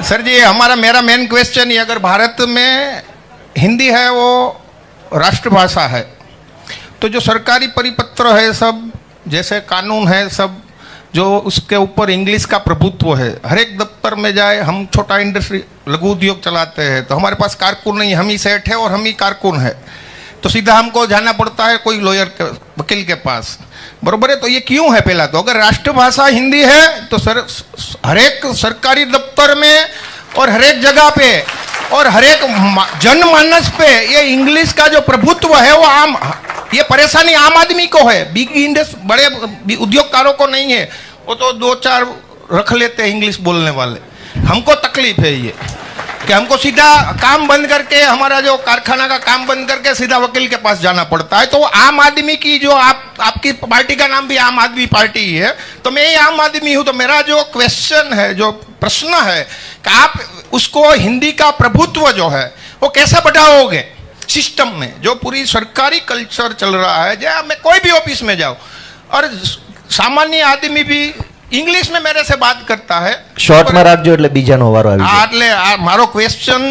Sir जी मेरा main question ये, अगर भारत में हिंदी है वो राष्ट्रभाषा है, तो जो सरकारी परिपत्र है सब, जैसे कानून है सब, जो उसके ऊपर इंग्लिश का प्रभुत्व है, हर एक दफ्तर में जाए, हम छोटा इंडस्ट्री लघु उद्योग चलाते हैं तो हमारे पास कारकुन नहीं, हम ही सेठ है और हम ही कारकुन है, तो सीधा हमको जाना पड़ता है कोई लॉयर के वकील के पास, बरोबर है। तो ये क्यों है? पहला तो अगर राष्ट्रभाषा हिंदी है तो सर हर एक सरकारी दफ्तर में और हर एक जगह पे और हर एक जनमानस पे ये इंग्लिश का जो प्रभुत्व है वो आम, ये परेशानी आम आदमी को है, बिग इंडस्ट्री बड़े उद्योगकारों को नहीं है। वो तो दो चार रख लेते हैं इंग्लिश बोलने वाले। हमको तकलीफ है ये कि हमको सीधा काम बंद करके, हमारा जो कारखाना का काम बंद करके सीधा वकील के पास जाना पड़ता है। तो वो आम आदमी की जो आपकी पार्टी का नाम भी आम आदमी पार्टी ही है, तो मैं ही आम आदमी हूँ। तो मेरा जो क्वेश्चन है, जो प्रश्न है कि आप उसको हिंदी का प्रभुत्व जो है वो कैसे बढ़ाओगे सिस्टम में, जो पूरी सरकारी कल्चर चल रहा है। जहाँ मैं कोई भी ऑफिस में जाऊँ और सामान्य आदमी भी इंग्लिश में मेरे से बात करता है। શોર્ટ માં રાખજો એટલે બીજાનો વારો આવી જાય। એટલે મારો ક્વેશ્ચન,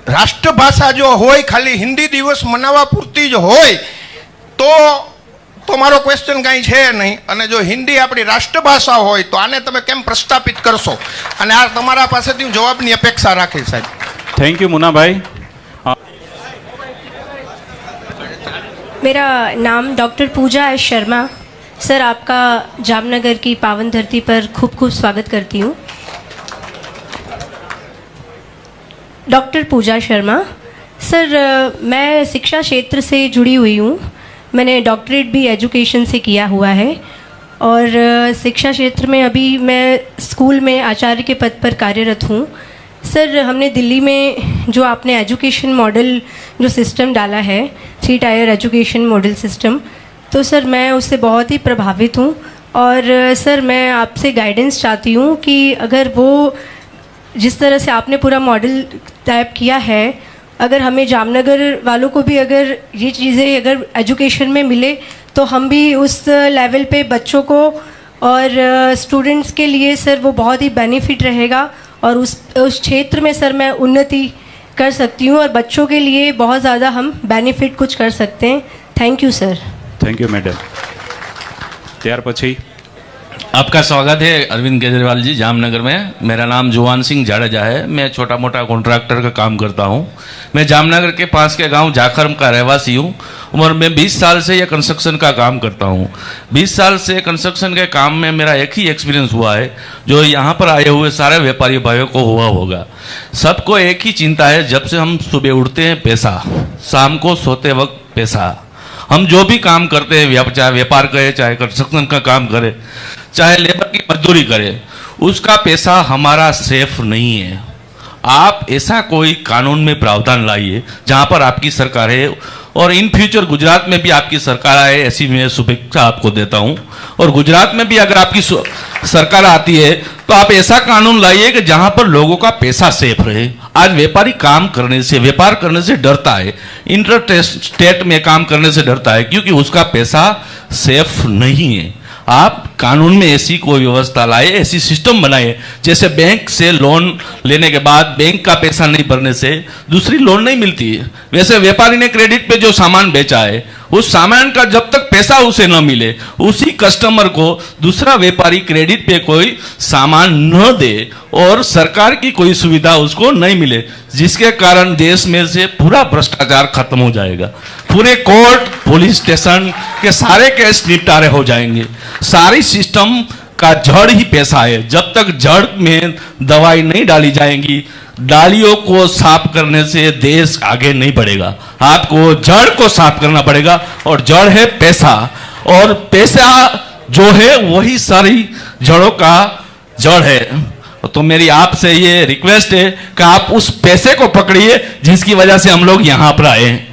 રાષ્ટ્રભાષા જો હોય ખાલી હિન્દી દિવસ મનાવવા પૂરતી જ હોય તો મારો ક્વેશ્ચન કાંઈ છે નહીં, અને જો હિન્દી આપણી રાષ્ટ્રભાષા હોય તો આને તમે કેમ પ્રસ્થાપિત કરશો, અને આ તમારા પાસેથી હું જવાબની અપેક્ષા રાખી સાહેબ। थैंक यू मुन्ना भाई। मेरा नाम डॉक्टर पूजा एस शर्मा। सर, आपका जामनगर की पावन धरती पर खूब खूब स्वागत करती हूँ। डॉक्टर पूजा शर्मा। सर, मैं शिक्षा क्षेत्र से जुड़ी हुई हूँ। मैंने डॉक्टरेट भी एजुकेशन से किया हुआ है और शिक्षा क्षेत्र में अभी मैं स्कूल में आचार्य के पद पर कार्यरत हूँ। सर, हमने दिल्ली में जो आपने एजुकेशन मॉडल जो सिस्टम डाला है, 3 टायर एजुकेशन मॉडल सिस्टम, तो सर मैं उससे बहुत ही प्रभावित हूँ। और सर मैं आपसे गाइडेंस चाहती हूँ कि अगर वो जिस तरह से आपने पूरा मॉडल टाइप किया है, अगर हमें जामनगर वालों को भी अगर ये चीज़ें अगर एजुकेशन में मिले तो हम भी उस लेवल पे बच्चों को और स्टूडेंट्स के लिए सर वो बहुत ही बेनिफिट रहेगा और उस क्षेत्र में सर मैं उन्नति कर सकती हूँ और बच्चों के लिए बहुत ज़्यादा हम बेनिफिट कुछ कर सकते हैं। Thank you sir. Thank you madam. ત્યાર પછી आपका स्वागत है अरविंद केजरीवाल जी जामनगर में। मेरा नाम जुवान सिंह जाडेजा है। मैं छोटा मोटा कॉन्ट्रैक्टर का काम करता हूँ। मैं जामनगर के पास के गांव जाखरम का रहवासी हूँ और मैं 20 साल से ये कंस्ट्रक्शन का काम करता हूँ। 20 साल से कंस्ट्रक्शन के काम में मेरा एक ही एक्सपीरियंस हुआ है, जो यहाँ पर आए हुए सारे व्यापारी भाइयों को हुआ होगा। सबको एक ही चिंता है, जब से हम सुबह उठते हैं पैसा, शाम को सोते वक्त पैसा। हम जो भी काम करते हैं, चाहे व्यापार करे, चाहे कंस्ट्रक्शन का काम करे, चाहे लेबर की मजदूरी करे, उसका पैसा हमारा सेफ नहीं है। आप ऐसा कोई कानून में प्रावधान लाइए जहां पर आपकी सरकार है, और इन फ्यूचर गुजरात में भी आपकी सरकार आए ऐसी मैं शुभेच्छा आपको देता हूं। और गुजरात में भी अगर आपकी सरकार आती है तो आप ऐसा कानून लाइए कि जहां पर लोगों का पैसा सेफ रहे। आज व्यापारी काम करने से, व्यापार करने से डरता है, इंटर स्टेट में काम करने से डरता है, क्योंकि उसका पैसा सेफ नहीं है। आप कानून में ऐसी कोई व्यवस्था लाए, ऐसी सिस्टम बनाए, जैसे बैंक से लोन लेने के बाद बैंक का पैसा नहीं भरने से दूसरी लोन नहीं मिलती है, वैसे व्यापारी ने क्रेडिट पे जो सामान बेचा है, उस सामान का जब तक पैसा उसे न मिले, उसी कस्टमर को दूसरा व्यापारी क्रेडिट पे कोई सामान न दे और सरकार की कोई सुविधा उसको नहीं मिले, जिसके कारण देश में से पूरा भ्रष्टाचार खत्म हो जाएगा। पूरे कोर्ट, पुलिस स्टेशन के सारे केस निपटारे हो जाएंगे। सारी सिस्टम का जड़ ही पैसा है। जब तक जड़ में दवाई नहीं डाली जाएंगी, डालियों को साफ करने से देश आगे नहीं बढ़ेगा। आपको जड़ को साफ करना पड़ेगा, और जड़ है पैसा, और पैसा जो है वही सारी जड़ों का जड़ है। तो मेरी आपसे ये रिक्वेस्ट है कि आप उस पैसे को पकड़िए जिसकी वजह से हम लोग यहाँ पर आए हैं।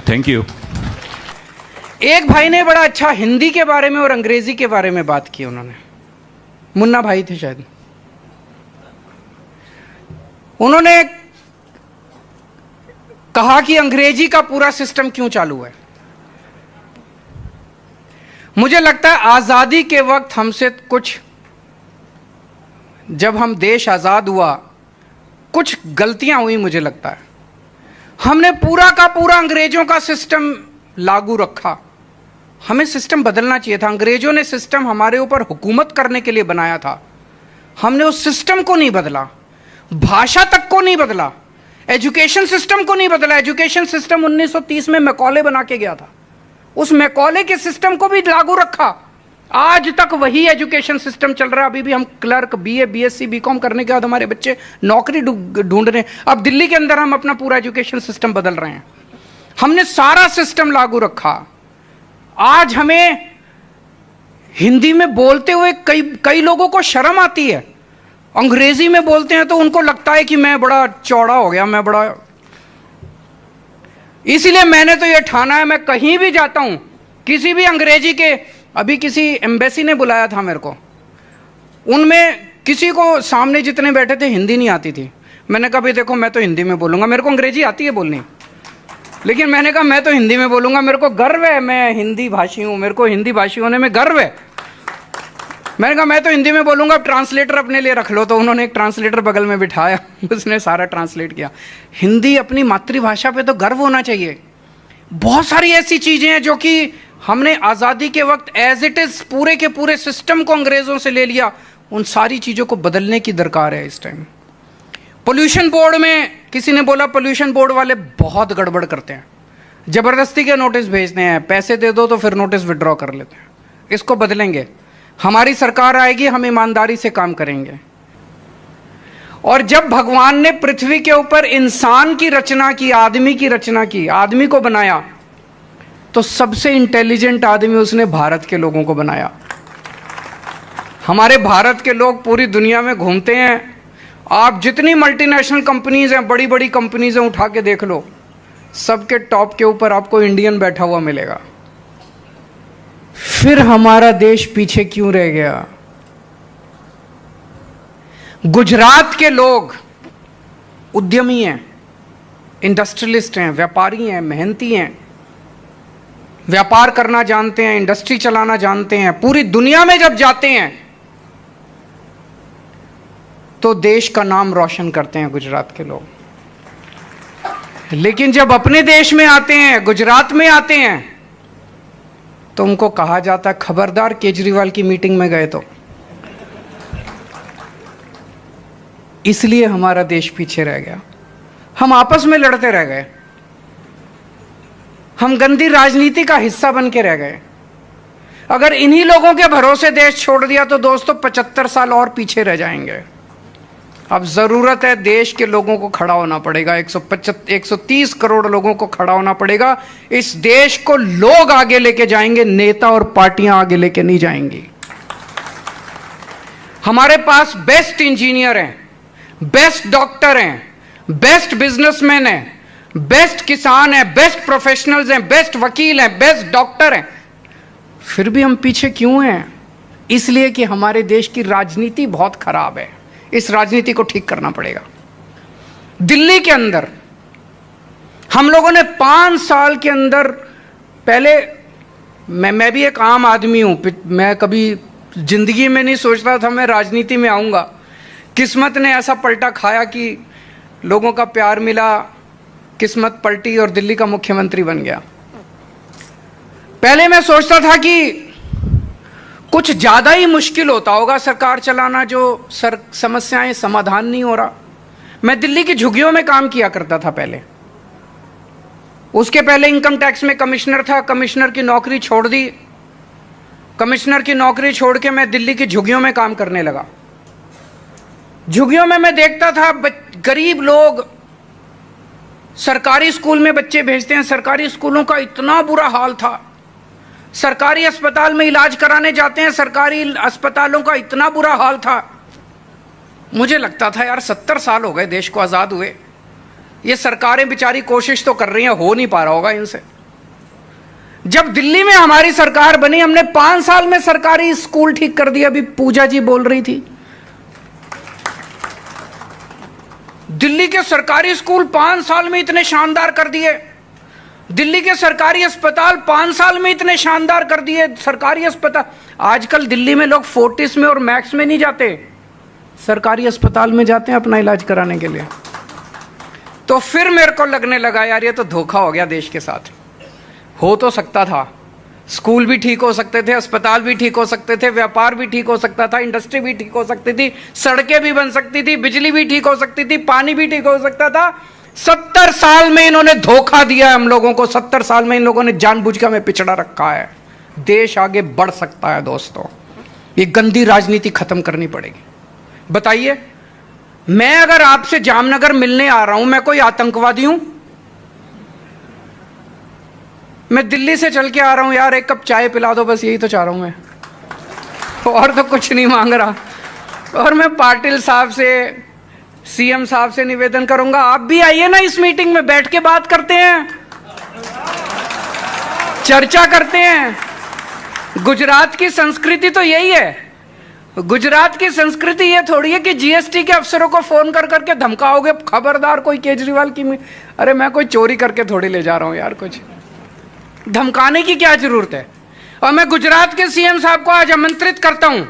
Thank you. एक भाई ने बड़ा अच्छा हिंदी के बारे में और अंग्रेजी के बारे में बात की। उन्होंने, मुन्ना भाई थे शायद, उन्होंने कहा कि अंग्रेजी का पूरा सिस्टम क्यों चालू है। मुझे लगता है आजादी के वक्त हमसे कुछ, जब हम देश आजाद हुआ कुछ गलतियां हुई मुझे लगता है। हमने पूरा का पूरा अंग्रेजों का सिस्टम लागू रखा। हमें सिस्टम बदलना चाहिए था। अंग्रेजों ने सिस्टम हमारे ऊपर हुकूमत करने के लिए बनाया था, हमने उस सिस्टम को नहीं बदला, भाषा तक को नहीं बदला, एजुकेशन सिस्टम को नहीं बदला। एजुकेशन सिस्टम 1930 में मैकॉले बना के गया था, उस मैकॉले के सिस्टम को भी लागू रखा। आज तक वही एजुकेशन सिस्टम चल रहा है। अभी भी हम क्लर्क, बीए, बीएससी, बीकॉम करने के बाद हमारे बच्चे नौकरी ढूंढ रहे हैं। अब दिल्ली के अंदर हम अपना पूरा एजुकेशन सिस्टम बदल रहे हैं। हमने सारा सिस्टम लागू रखा। आज हमें हिंदी में बोलते हुए कई लोगों को शर्म आती है। अंग्रेजी में बोलते हैं तो उनको लगता है कि मैं बड़ा चौड़ा हो गया, मैं बड़ा। इसीलिए मैंने तो यह ठाना है, मैं कहीं भी जाता हूं, किसी भी अंग्रेजी के, अभी किसी एम्बेसी ने बुलाया था मेरे को, उनमें किसी को सामने जितने बैठे थे हिंदी नहीं आती थी। मैंने कहा भाई देखो, मैं तो हिंदी में बोलूंगा, मेरे को अंग्रेजी आती है बोलनी, लेकिन मैंने कहा मैं तो हिंदी में बोलूंगा, मेरे को गर्व है, मैं हिंदी भाषी हूं, मेरे को हिंदी भाषी होने में गर्व है। मैंने कहा मैं तो हिंदी में बोलूंगा, ट्रांसलेटर अपने लिए रख लो। तो उन्होंने एक ट्रांसलेटर बगल में बिठाया, उसने सारा ट्रांसलेट किया। हिंदी अपनी मातृभाषा पे तो गर्व होना चाहिए। बहुत सारी ऐसी चीजें हैं जो कि हमने आज़ादी के वक्त एज इट इज पूरे के पूरे सिस्टम को अंग्रेजों से ले लिया, उन सारी चीज़ों को बदलने की दरकार है इस टाइम। पोल्यूशन बोर्ड में किसी ने बोला पोल्यूशन बोर्ड वाले बहुत गड़बड़ करते हैं, ज़बरदस्ती के नोटिस भेजते हैं, पैसे दे दो तो फिर नोटिस विड्रॉ कर लेते हैं। इसको बदलेंगे, हमारी सरकार आएगी, हम ईमानदारी से काम करेंगे। और जब भगवान ने पृथ्वी के ऊपर इंसान की रचना की, आदमी की रचना की, आदमी को बनाया, तो सबसे इंटेलिजेंट आदमी उसने भारत के लोगों को बनाया। हमारे भारत के लोग पूरी दुनिया में घूमते हैं। आप जितनी मल्टीनेशनल कंपनीज हैं, बड़ी बड़ी कंपनीज हैं, उठा के देख लो, सबके टॉप के ऊपर आपको इंडियन बैठा हुआ मिलेगा। फिर हमारा देश पीछे क्यों रह गया? गुजरात के लोग उद्यमी हैं, इंडस्ट्रियलिस्ट हैं, व्यापारी हैं, मेहनती हैं, व्यापार करना जानते हैं, इंडस्ट्री चलाना जानते हैं। पूरी दुनिया में जब जाते हैं तो देश का नाम रोशन करते हैं गुजरात के लोग। लेकिन जब अपने देश में आते हैं, गुजरात में आते हैं, तो उनको कहा जाता है खबरदार केजरीवाल की मीटिंग में गए तो। इसलिए हमारा देश पीछे रह गया। हम आपस में लड़ते रह गए, हम गंदी राजनीति का हिस्सा बन के रह गए। अगर इन्हीं लोगों के भरोसे देश छोड़ दिया तो दोस्तों 75 साल और पीछे रह जाएंगे। अब जरूरत है, देश के लोगों को खड़ा होना पड़ेगा। 130 करोड़ लोगों को खड़ा होना पड़ेगा। इस देश को लोग आगे लेके जाएंगे, नेता और पार्टियां आगे लेके नहीं जाएंगी। हमारे पास बेस्ट इंजीनियर हैं, बेस्ट डॉक्टर हैं, बेस्ट बिजनेसमैन हैं, बेस्ट किसान हैं, बेस्ट प्रोफेशनल्स हैं, बेस्ट वकील हैं, बेस्ट डॉक्टर हैं। फिर भी हम पीछे क्यों हैं? इसलिए कि हमारे देश की राजनीति बहुत खराब है। इस राजनीति को ठीक करना पड़ेगा। दिल्ली के अंदर हम लोगों ने 5 साल के अंदर, पहले मैं भी एक आम आदमी हूं, मैं कभी जिंदगी में नहीं सोचता था मैं राजनीति में आऊंगा। किस्मत ने ऐसा पलटा खाया कि लोगों का प्यार मिला, किस्मत पलटी और दिल्ली का मुख्यमंत्री बन गया। पहले मैं सोचता था कि कुछ ज्यादा ही मुश्किल होता होगा सरकार चलाना, जो समस्याएं समाधान नहीं हो रहा। मैं दिल्ली की झुग्गियों में काम किया करता था पहले। उसके पहले इनकम टैक्स में कमिश्नर था, कमिश्नर की नौकरी छोड़ दी। कमिश्नर की नौकरी छोड़ के मैं दिल्ली की झुग्गियों में काम करने लगा। झुग्गियों में मैं देखता था गरीब लोग सरकारी स्कूल में बच्चे भेजते हैं, सरकारी स्कूलों का इतना बुरा हाल था। सरकारी अस्पताल में इलाज कराने जाते हैं, सरकारी अस्पतालों का इतना बुरा हाल था। मुझे लगता था यार 70 साल हो गए देश को आज़ाद हुए, ये सरकारें बेचारी कोशिश तो कर रही हैं, हो नहीं पा रहा होगा इनसे। जब दिल्ली में हमारी सरकार बनी, हमने 5 साल में सरकारी स्कूल ठीक कर दिया। अभी पूजा जी बोल रही थी, दिल्ली के सरकारी स्कूल 5 साल में इतने शानदार कर दिए। दिल्ली के सरकारी अस्पताल 5 साल में इतने शानदार कर दिए। सरकारी अस्पताल, आजकल दिल्ली में लोग फोर्टिस में और मैक्स में नहीं जाते, सरकारी अस्पताल में जाते हैं अपना इलाज कराने के लिए। तो फिर मेरे को लगने लगा यार ये तो धोखा हो गया देश के साथ। हो तो सकता था, स्कूल भी ठीक हो सकते थे, अस्पताल भी ठीक हो सकते थे, व्यापार भी ठीक हो सकता था, इंडस्ट्री भी ठीक हो सकती थी, सड़कें भी बन सकती थी, बिजली भी ठीक हो सकती थी, पानी भी ठीक हो सकता था। 70 साल में इन्होंने धोखा दिया हम लोगों को, 70 साल में इन लोगों ने जानबूझ के हमें पिछड़ा रखा है। देश आगे बढ़ सकता है दोस्तों, ये गंदी राजनीति खत्म करनी पड़ेगी। बताइए, मैं अगर आपसे जामनगर मिलने आ रहा हूं, मैं कोई आतंकवादी हूं? मैं दिल्ली से चल के आ रहा हूं, यार एक कप चाय पिला दो, बस यही तो चाह रहा हूं मैं, और तो कुछ नहीं मांग रहा। और मैं पाटिल साहब से, सीएम साहब से निवेदन करूंगा, आप भी आइए ना इस मीटिंग में, बैठ के बात करते हैं, चर्चा करते हैं। गुजरात की संस्कृति तो यही है। गुजरात की संस्कृति ये थोड़ी है कि जीएसटी के अफसरों को फोन कर करके धमकाओगे, खबरदार कोई केजरीवाल की अरे मैं कोई चोरी करके थोड़ी ले जा रहा हूं यार, कुछ धमकाने की क्या जरूरत है। और मैं गुजरात के सीएम साहब को आज आमंत्रित करता हूं,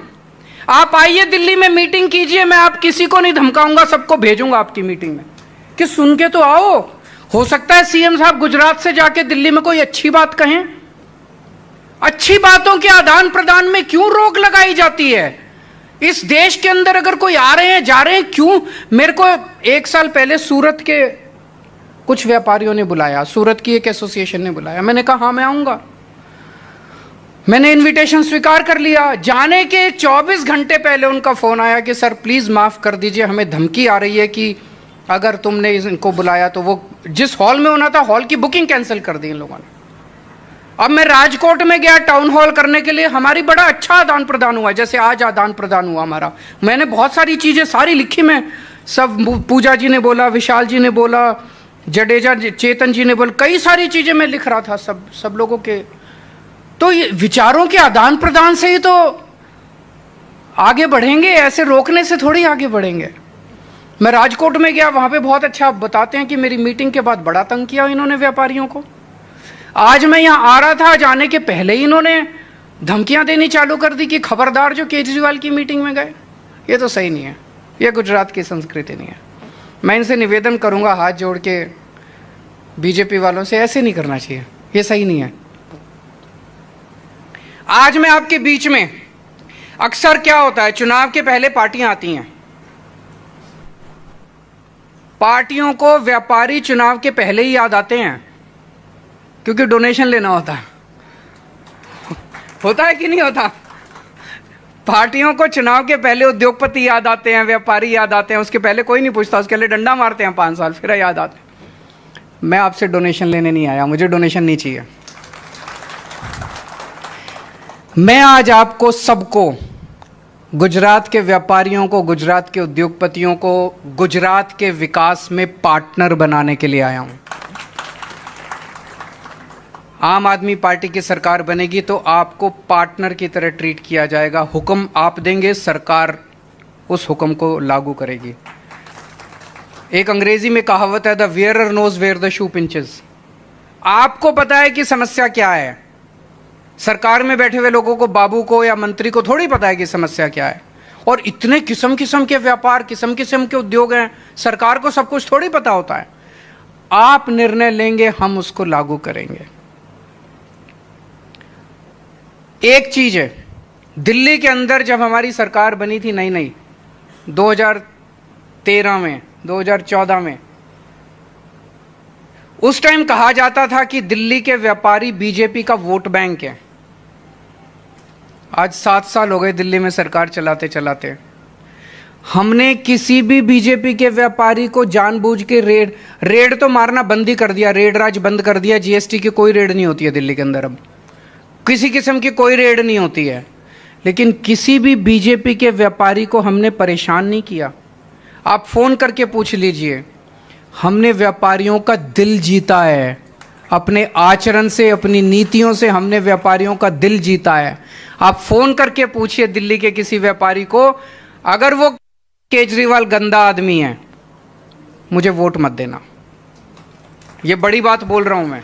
आप आइए दिल्ली में मीटिंग कीजिए, मैं आप किसी को नहीं धमकाऊंगा, सबको भेजूंगा आपकी मीटिंग में कि सुन के तो आओ। हो सकता है सीएम साहब गुजरात से जाके दिल्ली में कोई अच्छी बात कहें। अच्छी बातों के आदान प्रदान में क्यों रोक लगाई जाती है? इस देश के अंदर अगर कोई आ रहे हैं जा रहे हैं, क्यों? मेरे को 1 साल पहले सूरत के कुछ व्यापारियों ने बुलाया, सूरत की एक एसोसिएशन ने बुलाया, मैंने कहा हाँ मैं आऊंगा। मैंने इनविटेशन स्वीकार कर लिया। जाने के 24 घंटे पहले उनका फोन आया कि सर प्लीज माफ कर दीजिए, हमें धमकी आ रही है कि अगर तुमने इनको बुलाया तो वो जिस हॉल में होना था हॉल की बुकिंग कैंसिल कर दी इन लोगों ने। अब मैं राजकोट में गया टाउन हॉल करने के लिए, हमारी बड़ा अच्छा आदान प्रदान हुआ, जैसे आज आदान प्रदान हुआ हमारा। मैंने बहुत सारी चीजें सारी लिखी, मैं सब, पूजा जी ने बोला, विशाल जी ने बोला, जडेजा चेतन जी ने बोला, कई सारी चीजें मैं लिख रहा था सब लोगों के। तो ये विचारों के आदान प्रदान से ही तो आगे बढ़ेंगे, ऐसे रोकने से थोड़ी आगे बढ़ेंगे। मैं राजकोट में गया, वहां पे बहुत अच्छा बताते हैं कि मेरी मीटिंग के बाद बड़ा तंग किया इन्होंने व्यापारियों को। आज मैं यहां आ रहा था, जाने के पहले ही इन्होंने धमकियां देनी चालू कर दी कि खबरदार जो केजरीवाल की मीटिंग में गए। ये तो सही नहीं है, ये गुजरात की संस्कृति नहीं है। मैं इनसे निवेदन करूंगा हाथ जोड़ के, बीजेपी वालों से, ऐसे नहीं करना चाहिए, ये सही नहीं है। आज मैं आपके बीच में, अक्सर क्या होता है, चुनाव के पहले पार्टियां आती हैं, पार्टियों को व्यापारी चुनाव के पहले ही याद आते हैं क्योंकि डोनेशन लेना होता है। होता है कि नहीं होता? पार्टियों को चुनाव के पहले उद्योगपति याद आते हैं, व्यापारी याद आते हैं, उसके पहले कोई नहीं पूछता, उसके लिए डंडा मारते हैं 5 साल, फिर याद आते हैं। मैं आपसे डोनेशन लेने नहीं आया, मुझे डोनेशन नहीं चाहिए। मैं आज आपको सबको, गुजरात के व्यापारियों को, गुजरात के उद्योगपतियों को, गुजरात के विकास में पार्टनर बनाने के लिए आया हूं। आम आदमी पार्टी की सरकार बनेगी तो आपको पार्टनर की तरह ट्रीट किया जाएगा। हुक्म आप देंगे, सरकार उस हुक्म को लागू करेगी। एक अंग्रेजी में कहावत है, the wearer knows where the shoe pinches. आपको पता है कि समस्या क्या है। सरकार में बैठे हुए लोगों को, बाबू को या मंत्री को थोड़ी पता है कि समस्या क्या है। और इतने किस्म किस्म के व्यापार, किस्म किस्म के उद्योग हैं, सरकार को सब कुछ थोड़ी पता होता है। आप निर्णय लेंगे, हम उसको लागू करेंगे। एक चीज है, दिल्ली के अंदर जब हमारी सरकार बनी थी नई नई 2013 में, 2014 में, उस टाइम कहा जाता था कि दिल्ली के व्यापारी बीजेपी का वोट बैंक है। आज 7 साल हो गए दिल्ली में सरकार चलाते चलाते। हमने किसी भी बीजेपी के व्यापारी को जानबूझ के रेड तो मारना बंद ही कर दिया, रेड राज बंद कर दिया। जीएसटी की कोई रेड नहीं होती है दिल्ली के अंदर, अब किसी किस्म की कोई रेड नहीं होती है। लेकिन किसी भी बीजेपी के व्यापारी को हमने परेशान नहीं किया। आप फोन करके पूछ लीजिए, हमने व्यापारियों का दिल जीता है। अपने आचरण से, अपनी नीतियों से हमने व्यापारियों का दिल जीता है। आप फोन करके पूछिए दिल्ली के किसी व्यापारी को, अगर वो केजरीवाल गंदा आदमी है, मुझे वोट मत देना। ये बड़ी बात बोल रहा हूं मैं।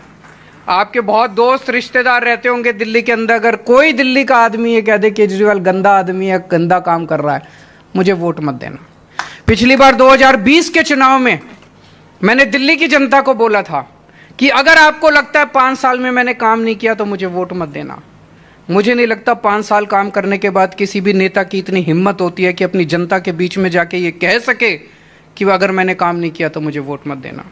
आपके बहुत दोस्त रिश्तेदार रहते होंगे दिल्ली के अंदर, अगर कोई दिल्ली का आदमी ये कह दे केजरीवाल गंदा आदमी है, गंदा काम कर रहा है, मुझे वोट मत देना। पिछली बार 2020 के चुनाव में मैंने दिल्ली की जनता को बोला था कि अगर आपको लगता है 5 साल में मैंने काम नहीं किया तो मुझे वोट मत देना। मुझे नहीं लगता 5 साल काम करने के बाद किसी भी नेता की इतनी हिम्मत होती है कि अपनी जनता के बीच में जाके ये कह सके कि अगर मैंने काम नहीं किया तो मुझे वोट मत देना।